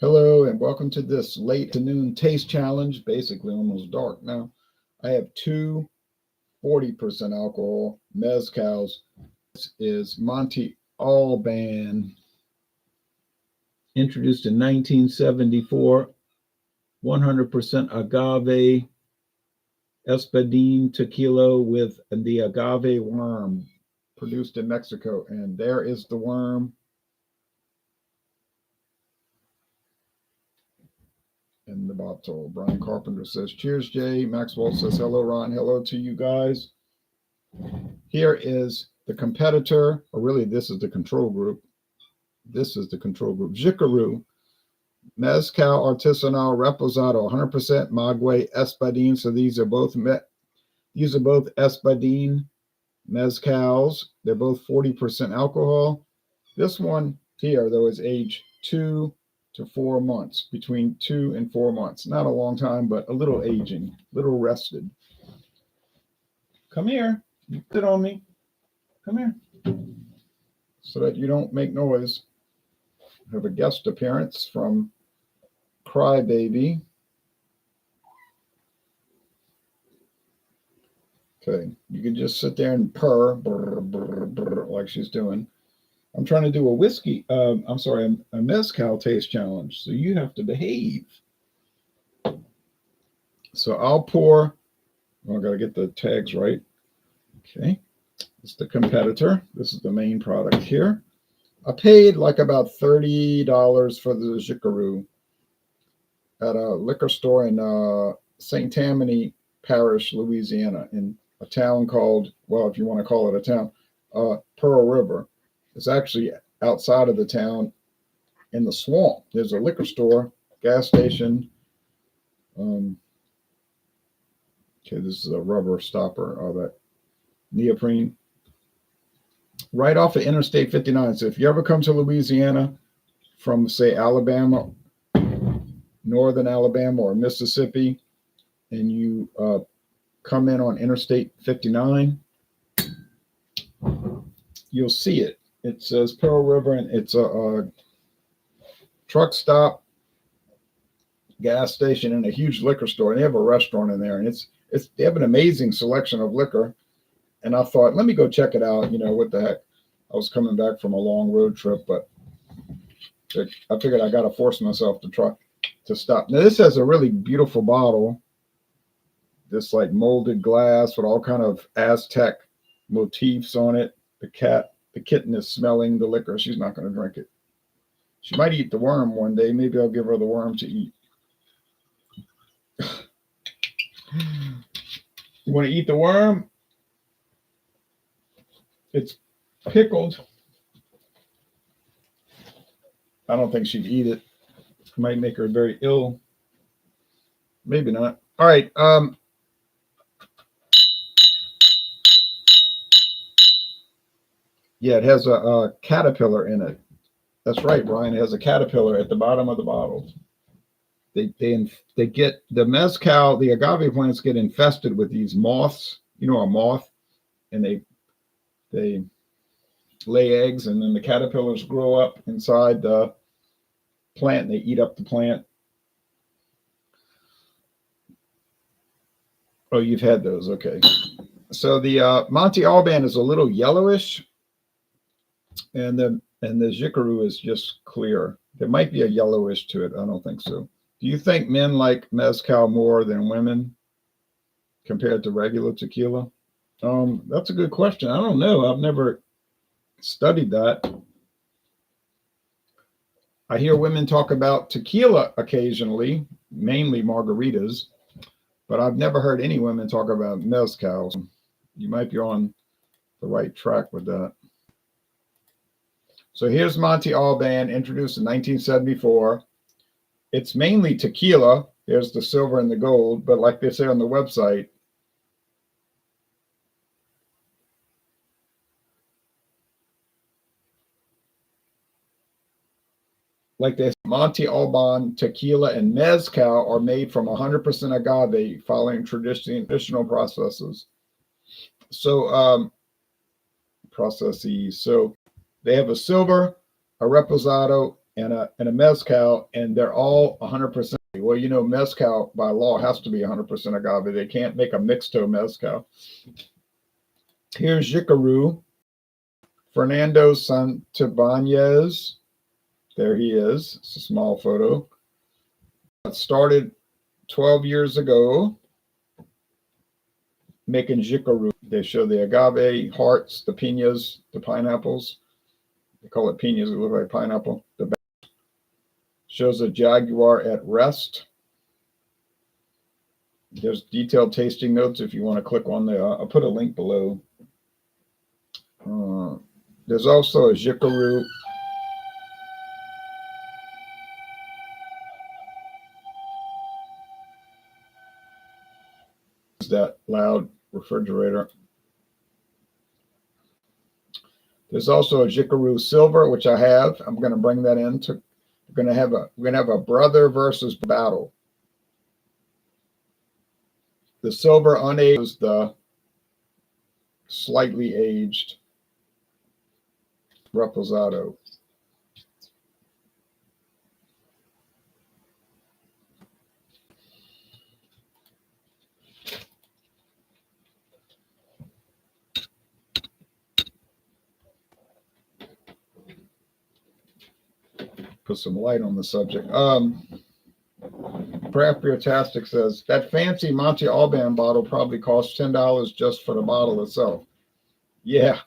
Hello and welcome to this late afternoon taste challenge, basically almost dark now. I have two 40% alcohol mezcals. This is Monte Alban, introduced in 1974, 100% agave espadin tequila with the agave worm, produced in Mexico. And there is the worm. In the bottle. Brian Carpenter says, cheers, Jay. Maxwell says, hello, Ron. Hello to you guys. Here is the competitor, or really, this is the control group. This is the control group. Xicaru Mezcal Artisanal Reposado, 100% Maguey Espadin. So these are both Espadin mezcals. They're both 40% alcohol. This one here, though, is aged 2 to 4 months, between 2 and 4 months. Not a long time, but a little aging, a little rested. Come here. Sit on me. Come here. So that you don't make noise. I have a guest appearance from Crybaby. Okay, you can just sit there and purr, brr, brr, brr, like she's doing. I'm trying to do a mezcal taste challenge. So you have to behave. So I'll pour. I got to get the tags right. Okay. It's the competitor. This is the main product here. I paid like about $30 for the Xicaru at a liquor store in St. Tammany Parish, Louisiana, in a town called, well, if you want to call it a town, Pearl River. It's actually outside of the town in the swamp. There's a liquor store, gas station. Okay, this is a rubber stopper, all that neoprene. Right off of Interstate 59. So if you ever come to Louisiana from, say, Alabama, northern Alabama or Mississippi, and you come in on Interstate 59, you'll see it. It says Pearl River, and it's a truck stop, gas station, and a huge liquor store. And they have a restaurant in there, and they have an amazing selection of liquor. And I thought, let me go check it out. You know, what the heck? I was coming back from a long road trip, but I figured I got to force myself to stop. Now, this has a really beautiful bottle. This like molded glass with all kind of Aztec motifs on it. The kitten is smelling the liquor. She's not going to drink it. She might eat the worm one day. Maybe I'll give her the worm to eat. You want to eat the worm? It's pickled. I don't think she'd eat it. It might make her very ill. Maybe not. All right. Yeah, it has a caterpillar in it. That's right, Brian. It has a caterpillar at the bottom of the bottle. They get the mezcal, the agave plants get infested with these moths. You know, a moth, and they lay eggs, and then the caterpillars grow up inside the plant, and they eat up the plant. Oh, you've had those. Okay. So the Monte Alban is a little yellowish, and the Xicaru is just clear. There might be a yellowish to it. I don't think so. Do you think men like mezcal more than women compared to regular tequila? That's a good question. I don't know. I've never studied that. I hear women talk about tequila occasionally, mainly margaritas, but I've never heard any women talk about mezcal. You might be on the right track with that. So here's Monte Alban, introduced in 1974. It's mainly tequila. There's the silver and the gold, but like they say on the website, Monte Alban tequila and mezcal are made from 100% agave, following traditional processes. So So they have a silver, a reposado, and a mezcal, and they're all 100%. Well, you know, mezcal by law has to be 100% agave. They can't make a mixto mezcal. Here's Xicaru, Fernando Santibanez. There he is. It's a small photo. It started 12 years ago making Xicaru. They show the agave hearts, the pinas, the pineapples. They call it pinas. It looks like pineapple. The back shows a jaguar at rest. There's detailed tasting notes if you want to click on there. I'll put a link below. There's also a Xicaru. That loud refrigerator. There's also a Xicaru Silver, which I have. I'm going to bring that in. We're going to have a brother versus battle. The silver unaged is the slightly aged Reposado. Put some light on the subject. Craft Beer Tastic says that fancy Monte Alban bottle probably costs $10 just for the bottle itself. Yeah,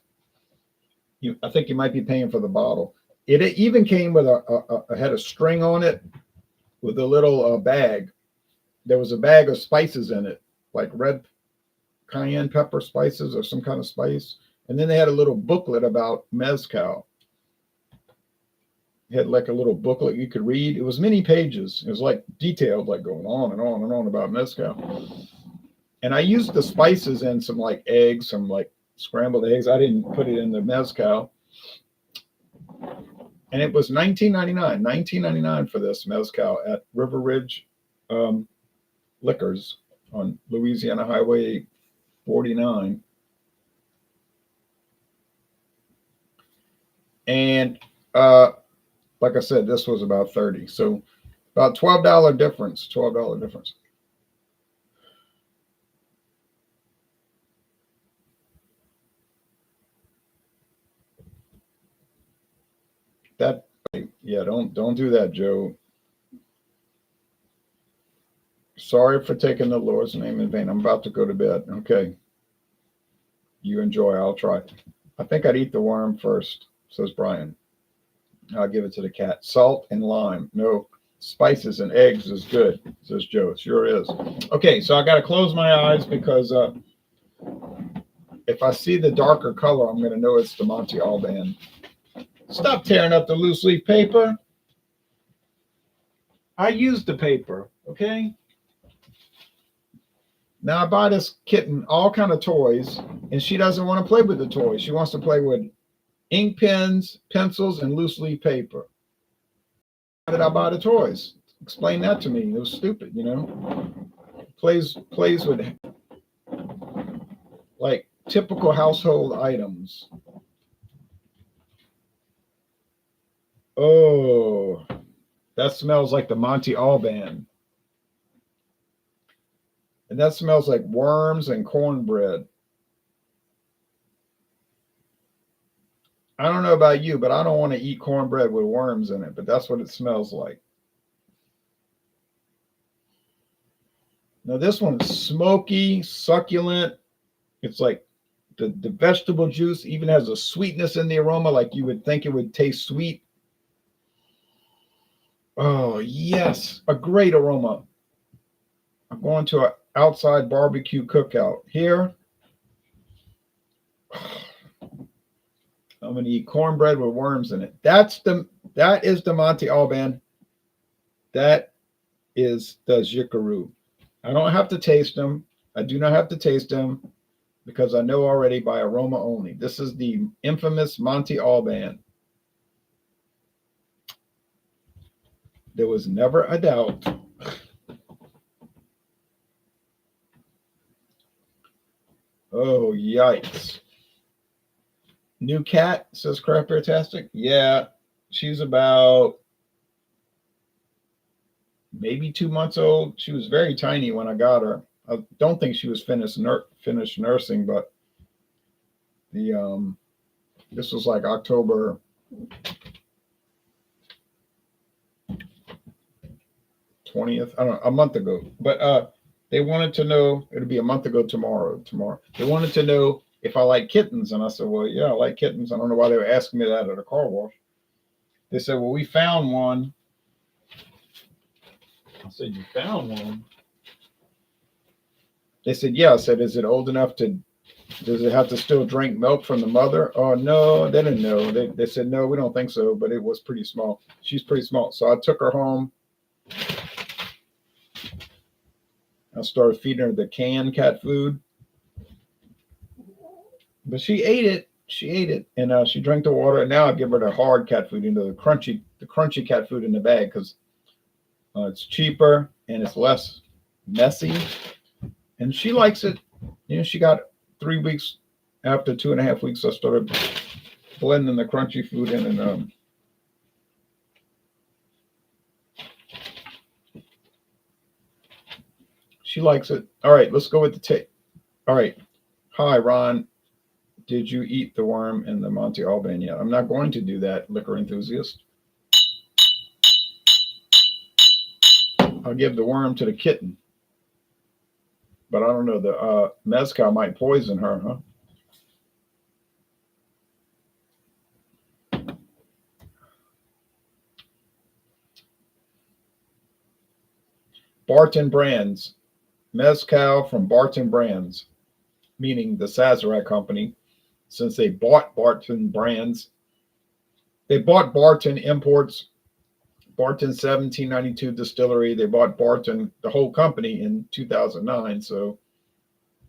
I think you might be paying for the bottle. It even came with had a string on it with a little bag. There was a bag of spices in it, like red cayenne pepper spices or some kind of spice. And then they had a little booklet about mezcal. It had like a little booklet you could read. It was many pages. It was like detailed, like going on and on and on about mezcal. And I used the spices in some like eggs, some like scrambled eggs. I didn't put it in the mezcal. And it was $19.99 for this mezcal at River Ridge Liquors on Louisiana Highway 49. And like I said, this was about 30. So about $12 difference, $12 difference. That, yeah, don't do that, Joe. Sorry for taking the Lord's name in vain. I'm about to go to bed. Okay. You enjoy. I'll try. I think I'd eat the worm first, says Brian. I'll give it to the cat. Salt and lime. No, spices and eggs is good, says Joe. It sure is. Okay, so I got to close my eyes because if I see the darker color, I'm going to know it's the Monte Alban. Stop tearing up the loose leaf paper. I used the paper, okay? Now I buy this kitten all kind of toys, and she doesn't want to play with the toys. She wants to play with ink pens, pencils, and loose leaf paper. How did I buy the toys? Explain that to me. It was stupid, you know. Plays with like typical household items. Oh, that smells like the Monte Alban. And that smells like worms and cornbread. I don't know about you, but I don't want to eat cornbread with worms in it, but that's what it smells like. Now this one's smoky, succulent. It's like the vegetable juice even has a sweetness in the aroma, like you would think it would taste sweet. Oh, yes, a great aroma. I'm going to an outside barbecue cookout. Here, I'm going to eat cornbread with worms in it. That is the Monte Alban. That is the Xicaru. I don't have to taste them. I do not have to taste them because I know already by aroma only. This is the infamous Monte Alban. There was never a doubt. Oh, yikes. New cat, says Craft Beer Tastic. Yeah, she's about maybe 2 months old. She was very tiny when I got her. I don't think she was finished nursing, but the this was like October 20th. I don't know, a month ago. But they wanted to know, it'll be a month ago tomorrow. They wanted to know if I like kittens. And I said, well, yeah, I like kittens. I don't know why they were asking me that at a car wash. They said, well, we found one. I said, you found one? They said, yeah. I said, is it old enough to, does it have to still drink milk from the mother? Oh, no, they didn't know. They said, no, we don't think so, but it was pretty small. She's pretty small. So I took her home. I started feeding her the canned cat food. But she ate it. She ate it, and she drank the water. And now I give her the hard cat food, the crunchy cat food in the bag, because it's cheaper and it's less messy, and she likes it. She got 3 weeks. After 2.5 weeks, I started blending the crunchy food in, and she likes it. All right, let's go with the tape. All right. Hi, Ron. Did you eat the worm in the Monte Alban yet? I'm not going to do that, liquor enthusiast. I'll give the worm to the kitten. But I don't know, the mezcal might poison her, huh? Barton Brands. Mezcal from Barton Brands, meaning the Sazerac company. Since they bought Barton Brands, they bought Barton Imports, Barton 1792 distillery. They bought Barton, the whole company, in 2009. So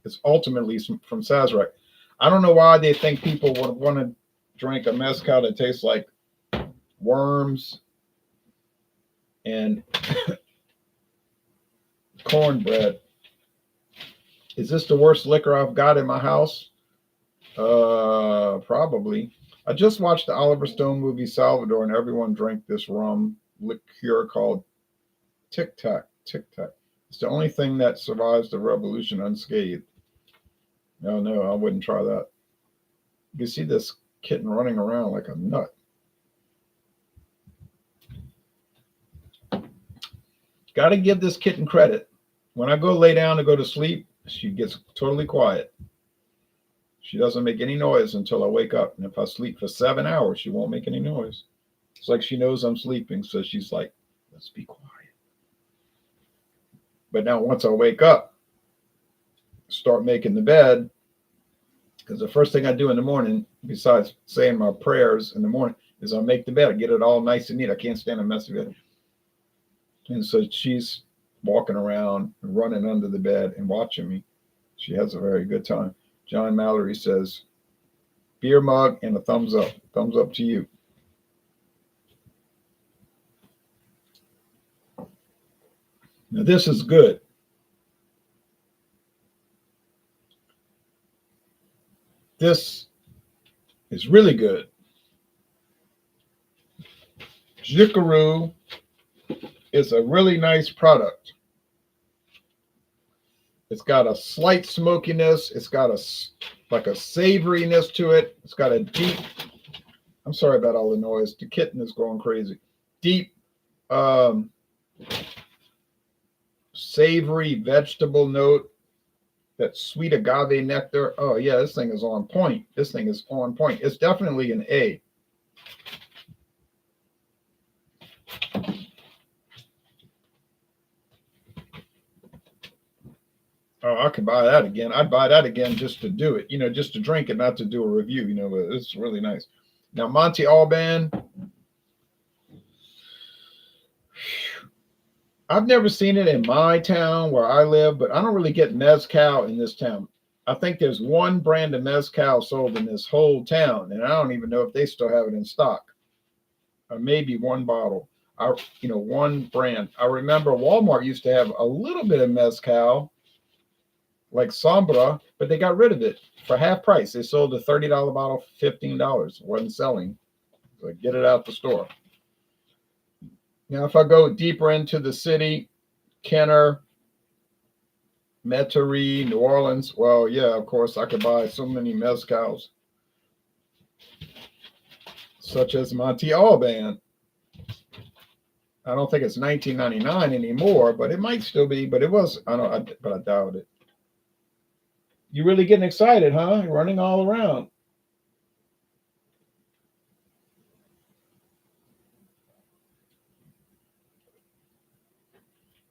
it's ultimately from Sazerac. I don't know why they think people would want to drink a mezcal that tastes like worms and cornbread. Is this the worst liquor I've got in my house? Probably. I just watched the Oliver Stone movie Salvador, and everyone drank this rum liqueur called Tic Tac. Tic Tac. It's the only thing that survives the revolution unscathed. No, I wouldn't try that. You see this kitten running around like a nut. Got to give this kitten credit. When I go lay down to go to sleep, she gets totally quiet. She doesn't make any noise until I wake up. And if I sleep for 7 hours, she won't make any noise. It's like she knows I'm sleeping, so she's like, let's be quiet. But now once I wake up, start making the bed, because the first thing I do in the morning, besides saying my prayers in the morning, is I make the bed. I get it all nice and neat. I can't stand a messy bed. And so she's walking around and running under the bed and watching me. She has a very good time. John Mallory says, beer mug and a thumbs up. Thumbs up to you. Now this is good. This is really good. Xicaru is a really nice product. It's got a slight smokiness. It's got a savoriness to it. It's got a deep, I'm sorry about all the noise. The kitten is going crazy. Deep, savory vegetable note. That sweet agave nectar. Oh yeah, this thing is on point. This thing is on point. It's definitely an A. Oh, I could buy that again. I'd buy that again just to do it, just to drink it, not to do a review, but it's really nice. Now, Monte Alban. I've never seen it in my town where I live, but I don't really get mezcal in this town. I think there's one brand of mezcal sold in this whole town, and I don't even know if they still have it in stock. Or maybe one bottle. One brand. I remember Walmart used to have a little bit of mezcal, like Sombra, but they got rid of it for half price. They sold a $30 bottle for $15. It wasn't selling. So get it out the store. Now, if I go deeper into the city, Kenner, Metairie, New Orleans, well, yeah, of course, I could buy so many mezcals, such as Monte Alban. I don't think it's 1999 anymore, but it might still be. But it was. But I doubt it. You really getting excited, huh? You're running all around.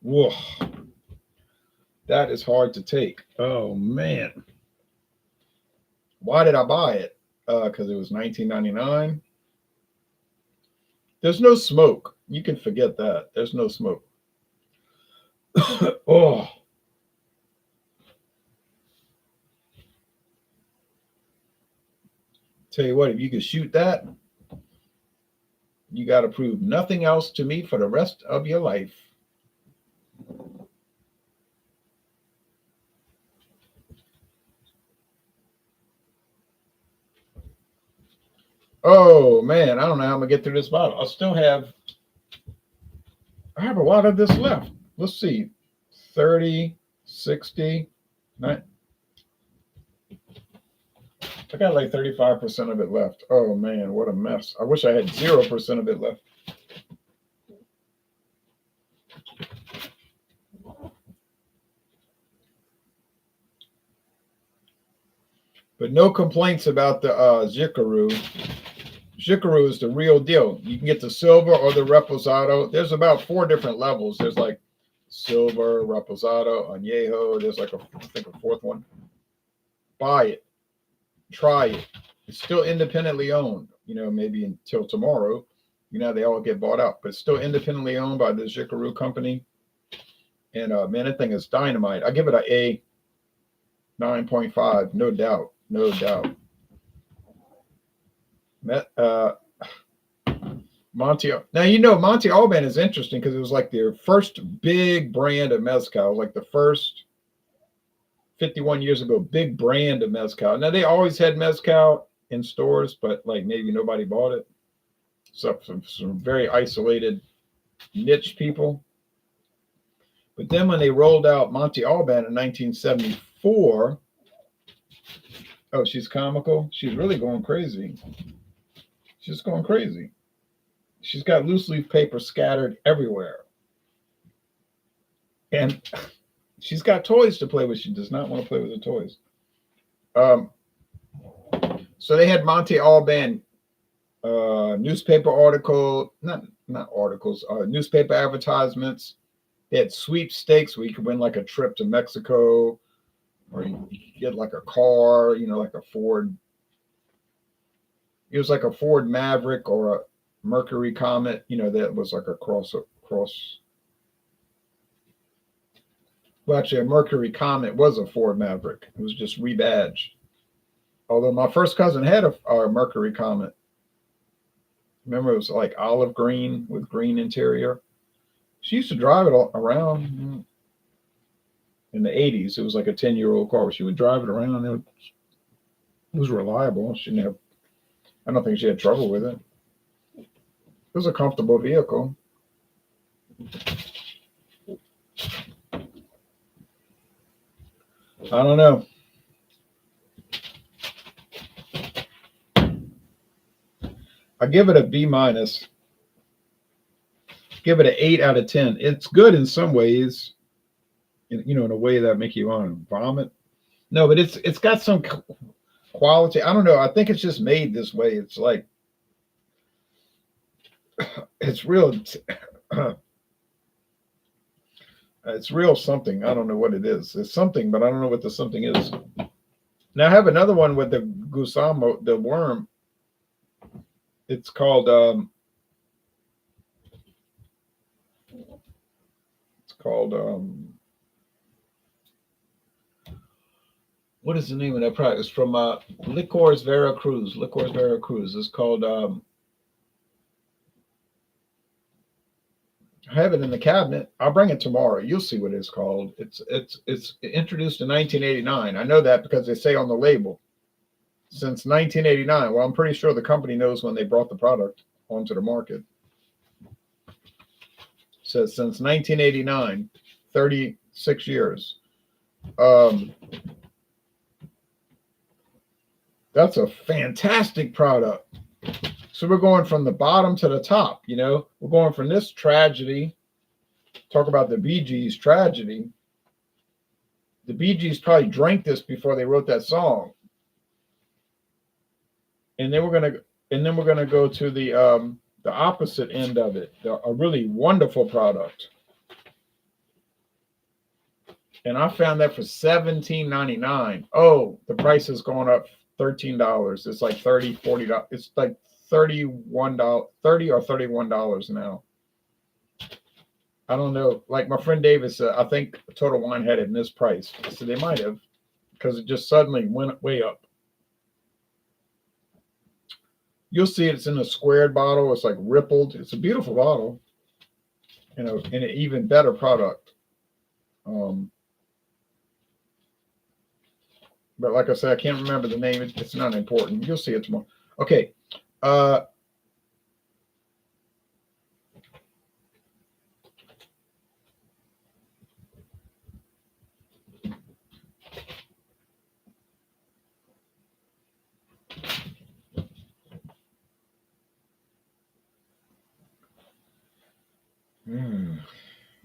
Whoa, that is hard to take. Oh man, why did I buy it? Because it was 1999. There's no smoke. You can forget that. There's no smoke. Oh, tell you what, if you could shoot that, you got to prove nothing else to me for the rest of your life. Oh man, I don't know how I'm gonna get through this bottle. I have a lot of this left. Let's see. 30, 60, I got like 35% of it left. Oh man, what a mess. I wish I had 0% of it left. But no complaints about the Xicaru. Xicaru is the real deal. You can get the silver or the Reposado. There's about 4 different levels. There's like silver, Reposado, Añejo. There's like I think a 4th one. Buy it. Try it. It's still independently owned. Maybe until tomorrow. They all get bought out, but it's still independently owned by the Xicaru company. And man, that thing is dynamite. I give it a 9.5, no doubt. No doubt. Monte. Now Monte Alban is interesting because it was like their first big brand of mezcal, like the first 51 years ago, big brand of mezcal. Now they always had mezcal in stores, but like maybe nobody bought it. So some very isolated niche people. But then when they rolled out Monte Alban in 1974, oh, she's comical. She's really going crazy. She's going crazy. She's got loose leaf paper scattered everywhere. And she's got toys to play with. She does not want to play with the toys. So they had Monte Alban newspaper article, not articles, newspaper advertisements. They had sweepstakes where you could win like a trip to Mexico, or you could get like a car, like a Ford. It was like a Ford Maverick or a Mercury Comet, that was like a cross. Well, actually, a Mercury Comet was a Ford Maverick. It was just rebadged. Although my first cousin had a Mercury Comet. Remember, it was like olive green with green interior. She used to drive it around in the 80s. It was like a 10-year-old car. She would drive it around. It was reliable. I don't think she had trouble with it. It was a comfortable vehicle. I don't know. I give it a B minus. Give it an 8 out of 10. It's good in some ways, in a way that make you want to vomit. No, but it's got some quality. I don't know. I think it's just made this way. It's like it's real. It's real something. I don't know what it is. It's something, but I don't know what the something is. Now I have another one with the gusamo, the worm. It's called what is the name of that product? It's from Licores Veracruz. Licores Veracruz. It's called I have it in the cabinet. I'll bring it tomorrow. You'll see what it's called. It's introduced in 1989. I know that because they say on the label since 1989. Well, I'm pretty sure the company knows when they brought the product onto the market. Says since 1989, 36 years. Um, that's a fantastic product. So we're going from the bottom to the top, you know. We're going from this tragedy, talk about the Bee Gees tragedy. The Bee Gees probably drank this before they wrote that song. And then we're gonna go to the opposite end of it, a really wonderful product. And I found that for $17.99. Oh, the price has gone up $13. It's like $40. It's like $31, $30 or $31 now. I don't know. Like my friend David said, I think Total Wine had it mispriced. I said they might have, because it just suddenly went way up. You'll see it's in a squared bottle. It's like rippled. It's a beautiful bottle, you know, and an even better product. But like I said, I can't remember the name. It's not important. You'll see it tomorrow. Okay.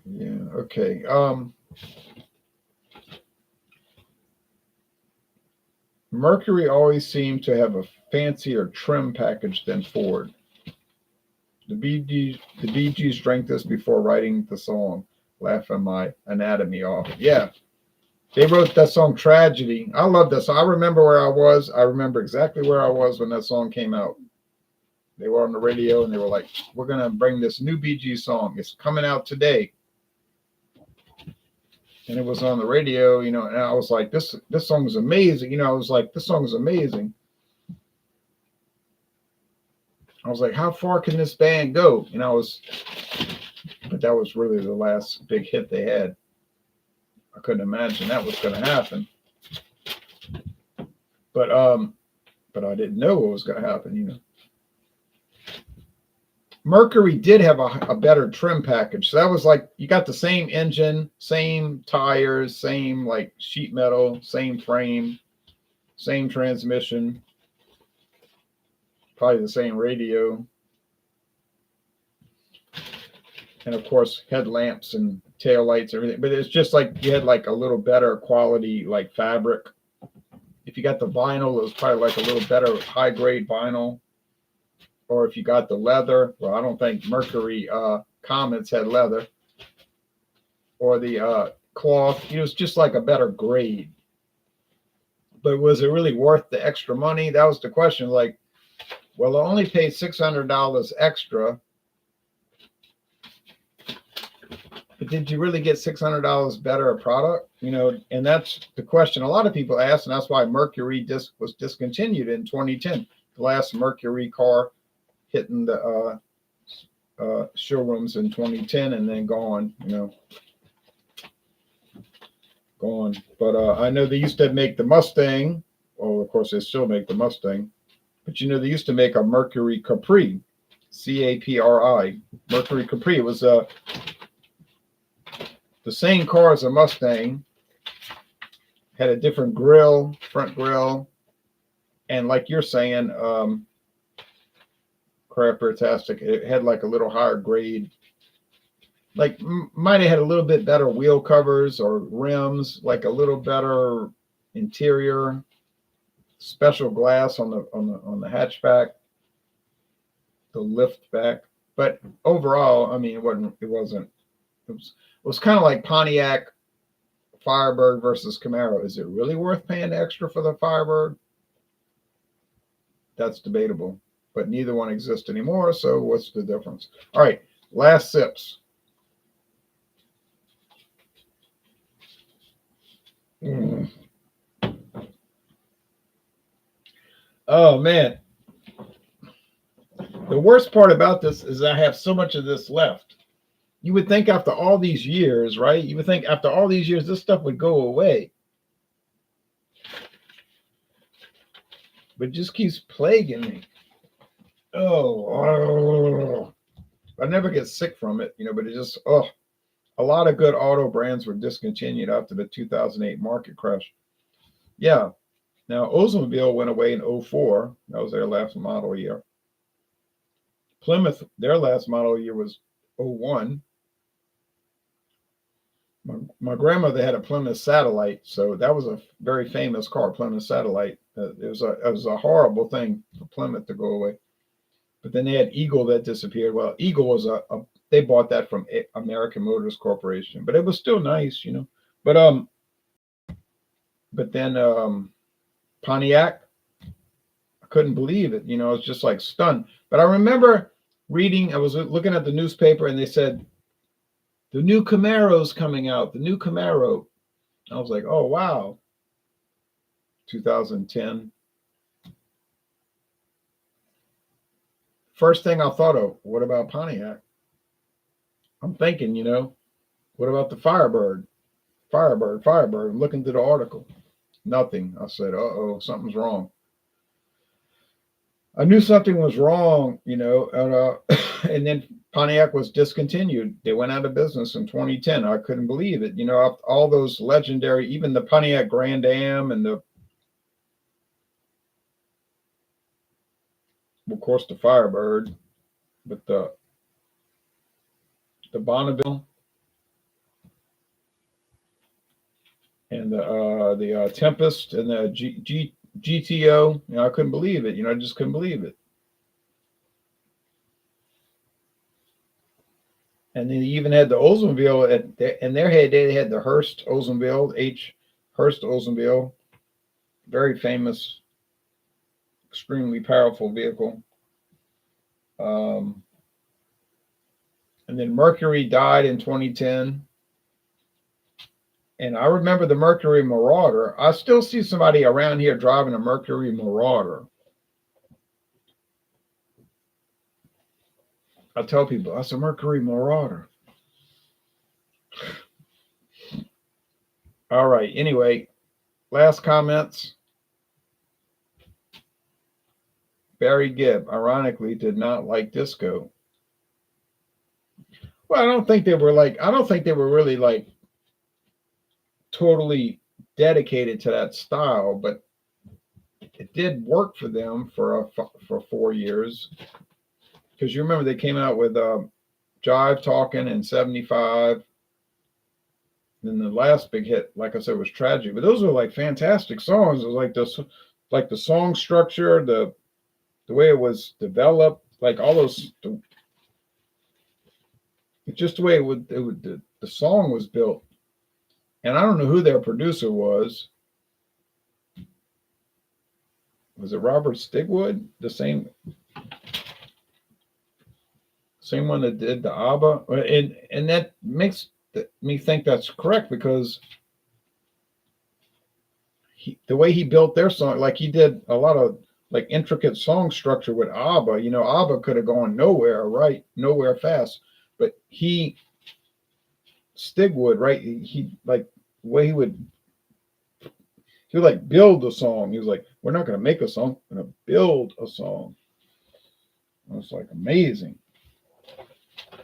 Yeah. Okay. Mercury always seemed to have a fancier trim package than Ford. The Bee Gees drank this before writing the song, laughing my anatomy off. Yeah, they wrote that song Tragedy. I love that song. I remember where I was. I remember exactly where I was when that song came out. They were on the radio and they were like, we're going to bring this new Bee Gees song. It's coming out today. And it was on the radio, you know, and I was like, this song is amazing. You know, I was like, this song is amazing. I was like, how far can this band go? And but that was really the last big hit they had. I couldn't imagine that was going to happen. But I didn't know what was going to happen, you know. Mercury did have a better trim package. So that was like, you got the same engine, same tires, same like sheet metal, same frame, same transmission, probably the same radio. And of course, headlamps and tail lights, everything. But it's just like you had like a little better quality, like fabric. If you got the vinyl, it was probably like a little better high grade vinyl. Or if you got the leather, well, I don't think Mercury Comets had leather. Or the cloth, it was just like a better grade. But was it really worth the extra money? That was the question. Like, well, I only paid $600 extra. But did you really get $600 better a product? You know, and that's the question a lot of people ask, and that's why Mercury was discontinued in 2010. The last Mercury car hitting the showrooms in 2010 and then gone, you know, gone. But I know they used to make the Mustang. Well, of course, they still make the Mustang. But, you know, they used to make a Mercury Capri, Capri. Mercury Capri. It was the same car as a Mustang, had a different grill, front grill. And like you're saying, crappertastic. It had like a little higher grade, like might have had a little bit better wheel covers or rims, like a little better interior, special glass on the hatchback, the lift back. But overall, I mean, it was kind of like Pontiac Firebird versus Camaro. Is it really worth paying extra for the Firebird? That's debatable. But neither one exists anymore, so what's the difference? All right, last sips. Oh, man. The worst part about this is I have so much of this left. You would think after all these years, right? You would think after all these years, this stuff would go away. But it just keeps plaguing me. Oh. I never get sick from it, but it just, oh, a lot of good auto brands were discontinued after the 2008 market crash. Yeah. Now, Oldsmobile went away in '04. That was their last model year. Plymouth, their last model year was '01. My grandmother had a Plymouth Satellite, so that was a very famous car, Plymouth Satellite. It was a horrible thing for Plymouth to go away. But then they had Eagle that disappeared. Well, Eagle was they bought that from American Motors Corporation, but it was still nice. But then Pontiac, I couldn't believe it. I was just like stunned. But I remember reading, I was looking at the newspaper, and they said the new Camaro's coming out, the new Camaro. I was like, oh wow, 2010. First thing I thought of, what about Pontiac? I'm thinking, what about the Firebird? Firebird. I'm looking through the article. Nothing. I said, uh-oh, something's wrong. I knew something was wrong, and then Pontiac was discontinued. They went out of business in 2010. I couldn't believe it. All those legendary, even the Pontiac Grand Am and of course, the Firebird, but the Bonneville and the Tempest and the GTO. I couldn't believe it. I just couldn't believe it. And then you even had the Oldsmobile in their head. They had the Hearst Oldsmobile, Hearst Oldsmobile, very famous, extremely powerful vehicle. And then Mercury died in 2010. And I remember the Mercury Marauder. I still see somebody around here driving a Mercury Marauder. I tell people, that's a Mercury Marauder. All right. Anyway, last comments. Barry Gibb, ironically, did not like disco. Well, I don't think they were really like totally dedicated to that style, but it did work for them for 4 years. Because you remember they came out with Jive Talking in '75. Then the last big hit, like I said, was Tragic. But those were like fantastic songs. It was like the song structure, the way it was developed, like all those, just the way the song was built. And I don't know who their producer was. Was it Robert Stigwood? The same one that did the ABBA? And that makes me think that's correct, because the way he built their song, like he did a lot of like intricate song structure with ABBA. ABBA could have gone nowhere, right? Nowhere fast. But Stigwood, right? He like the way he would like build a song. He was like, we're not going to make a song, we're going to build a song. It was like amazing.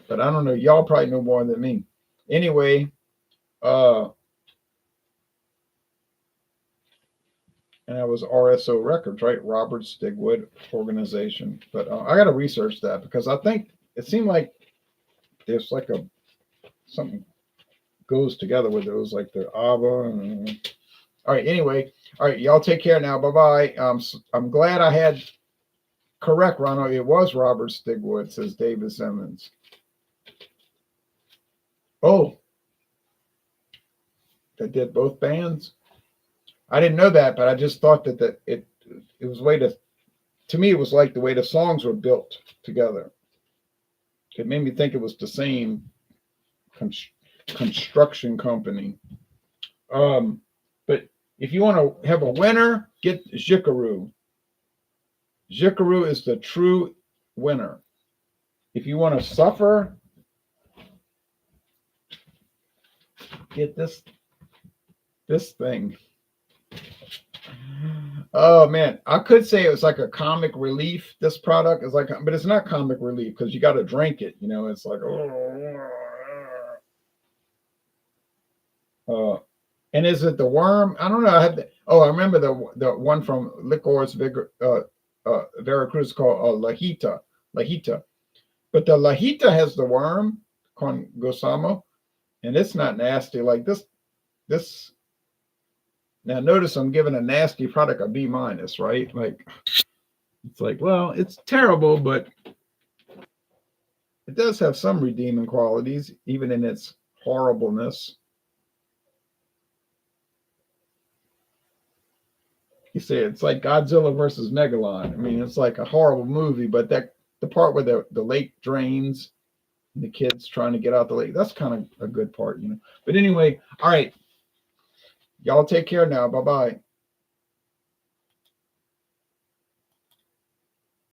But I don't know. Y'all probably know more than me. Anyway, and that was RSO Records, right? Robert Stigwood Organization. But I got to research that, because I think it seemed like there's like something goes together with those, like the ABBA. All right. Anyway, all right. Y'all take care now. Bye-bye. I'm glad I had correct, Ronald. It was Robert Stigwood, says David Simmons. Oh, that did both bands? I didn't know that, but I just thought that it was to me, it was like the way the songs were built together. It made me think it was the same construction company. But if you want to have a winner, get Xicaru. Xicaru is the true winner. If you want to suffer, get this thing. Oh man, I could say it was like a comic relief. This product is like, but it's not comic relief because you got to drink it. You know, it's like, and is it the worm? I don't know. I had I remember the one from Licorice Veracruz called Lajita. But the Lajita has the worm con gusamo, and it's not nasty like this. This now notice I'm giving a nasty product a B minus, right? Like it's like, well, it's terrible, but it does have some redeeming qualities, even in its horribleness. You say it's like Godzilla versus Megalon. I mean, it's like a horrible movie, but that the part where the lake drains and the kids trying to get out the lake, that's kind of a good part, you know. But anyway, all right, y'all take care now. Bye bye.